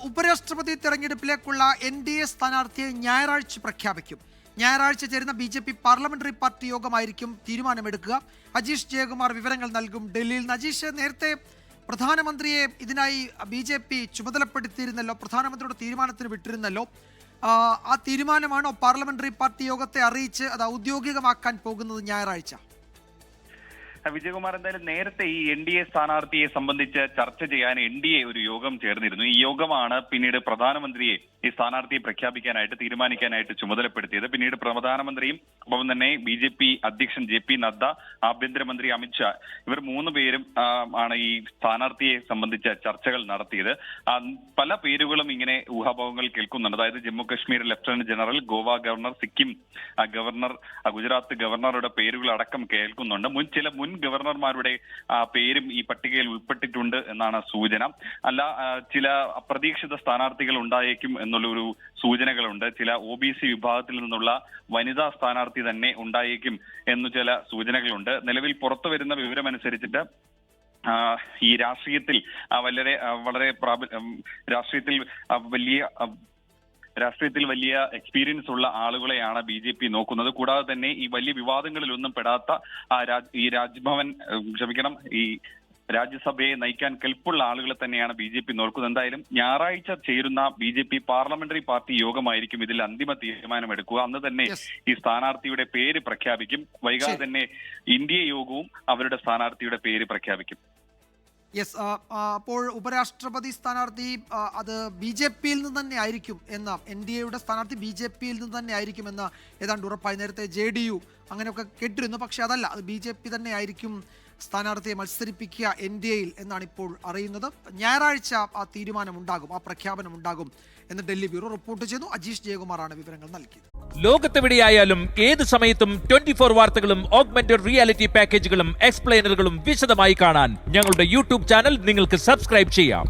ഉപരാഷ്ട്രപതി തെരഞ്ഞെടുപ്പിലേക്കുള്ള NDA സ്ഥാനാർത്ഥിയെ ഞായറാഴ്ച പ്രഖ്യാപിക്കും. ഞായറാഴ്ച ചേരുന്ന BJP പാർലമെന്ററി പാർട്ടി യോഗമായിരിക്കും തീരുമാനമെടുക്കുക. അജീഷ് ജയകുമാർ വിവരങ്ങൾ നൽകും ഡൽഹിയിൽ നിന്ന്. അജീഷ്, നേരത്തെ പ്രധാനമന്ത്രിയെ ഇതിനായി BJP ചുമതലപ്പെടുത്തിയിരുന്നല്ലോ, പ്രധാനമന്ത്രിയുടെ തീരുമാനത്തിന് വിട്ടിരുന്നല്ലോ. ആ തീരുമാനമാണോ പാർലമെന്ററി പാർട്ടി യോഗത്തെ അറിയിച്ച് അത് ഔദ്യോഗികമാക്കാൻ പോകുന്നത് ഞായറാഴ്ച? വിജയകുമാർ, എന്തായാലും നേരത്തെ ഈ NDA സ്ഥാനാർത്ഥിയെ സംബന്ധിച്ച് ചർച്ച ചെയ്യാൻ NDA ഒരു യോഗം ചേർന്നിരുന്നു. ഈ യോഗമാണ് പിന്നീട് പ്രധാനമന്ത്രിയെ ഈ സ്ഥാനാർത്ഥിയെ പ്രഖ്യാപിക്കാനായിട്ട് തീരുമാനിക്കാനായിട്ട് ചുമതലപ്പെടുത്തിയത്. പിന്നീട് പ്രധാനമന്ത്രിയും ഒപ്പം തന്നെ BJP അധ്യക്ഷൻ JP നദ്ദ, ആഭ്യന്തരമന്ത്രി അമിത്ഷാ, ഇവർ 3 പേരും ആണ് ഈ സ്ഥാനാർത്ഥിയെ സംബന്ധിച്ച ചർച്ചകൾ നടത്തിയത്. പല പേരുകളും ഇങ്ങനെ ഊഹാപോഹങ്ങൾ കേൾക്കുന്നുണ്ട്. അതായത് Jammu Kashmir lieutenant general, Goa governor, Sikkim governor, Gujarat ഗവർണറുടെ പേരുകൾ അടക്കം കേൾക്കുന്നുണ്ട്. ചില മുൻ ഗവർണർമാരുടെ പേരും ഈ പട്ടികയിൽ ഉൾപ്പെട്ടിട്ടുണ്ട് എന്നാണ് സൂചന. അല്ല, ചില അപ്രതീക്ഷിത സ്ഥാനാർത്ഥികൾ ഉണ്ടായേക്കും എന്നുള്ളൊരു സൂചനകളുണ്ട്. ചില OBC വിഭാഗത്തിൽ നിന്നുള്ള വനിതാ സ്ഥാനാർത്ഥി തന്നെ ഉണ്ടായേക്കും എന്നു ചില സൂചനകളുണ്ട്. നിലവിൽ പുറത്തു വരുന്ന വിവരമനുസരിച്ചിട്ട് ഈ രാഷ്ട്രീയത്തിൽ വലിയ എക്സ്പീരിയൻസ് ഉള്ള ആളുകളെയാണ് BJP നോക്കുന്നത്. കൂടാതെ തന്നെ ഈ വലിയ വിവാദങ്ങളിലൊന്നും പെടാത്ത ഈ രാജ്യസഭയെ നയിക്കാൻ കെൽപ്പുള്ള ആളുകളെ തന്നെയാണ് BJP നോക്കുന്നത്. എന്തായാലും ഞായറാഴ്ച ചേരുന്ന BJP പാർലമെന്ററി പാർട്ടി യോഗമായിരിക്കും ഇതിൽ അന്തിമ തീരുമാനമെടുക്കുക. അന്ന് തന്നെ ഈ സ്ഥാനാർത്ഥിയുടെ പേര് പ്രഖ്യാപിക്കും. വൈകാതെ തന്നെ ഇന്ത്യ യോഗവും അവരുടെ സ്ഥാനാർത്ഥിയുടെ പേര് പ്രഖ്യാപിക്കും. യെസ്, അപ്പോൾ ഉപരാഷ്ട്രപതി സ്ഥാനാർത്ഥി അത് BJP-യിൽ നിന്ന് തന്നെ ആയിരിക്കും എന്ന, NDA-യുടെ സ്ഥാനാർത്ഥി BJP-യിൽ നിന്ന് തന്നെ ആയിരിക്കും എന്ന് ഏതാണ്ട് ഉറപ്പായി. നേരത്തെ JDU അങ്ങനെയൊക്കെ കേട്ടിരുന്നു, പക്ഷെ അതല്ല, അത് BJP തന്നെ ആയിരിക്കും സ്ഥാനാർത്ഥിയെ മത്സരിപ്പിക്കുക NDA-യിൽ എന്നാണ് ഇപ്പോൾ അറിയുന്നത്. ഞായറാഴ്ച ആ തീരുമാനമുണ്ടാകും, ആ പ്രഖ്യാപനമുണ്ടാകും എന്ന് ഡൽഹി ബ്യൂറോ റിപ്പോർട്ട് ചെയ്തു. അജീഷ് ജയകുമാറാണ് വിവരങ്ങൾ നൽകിയത്. ലോകത്തെവിടെയായാലും ഏത് സമയത്തും 24 വാർത്തകളും ഓഗ്മെന്റഡ് റിയാലിറ്റി പാക്കേജുകളും എക്സ്പ്ലെയിനറുകളും വിശദമായി കാണാൻ ഞങ്ങളുടെ YouTube ചാനൽ നിങ്ങൾക്ക് സബ്സ്ക്രൈബ് ചെയ്യാം.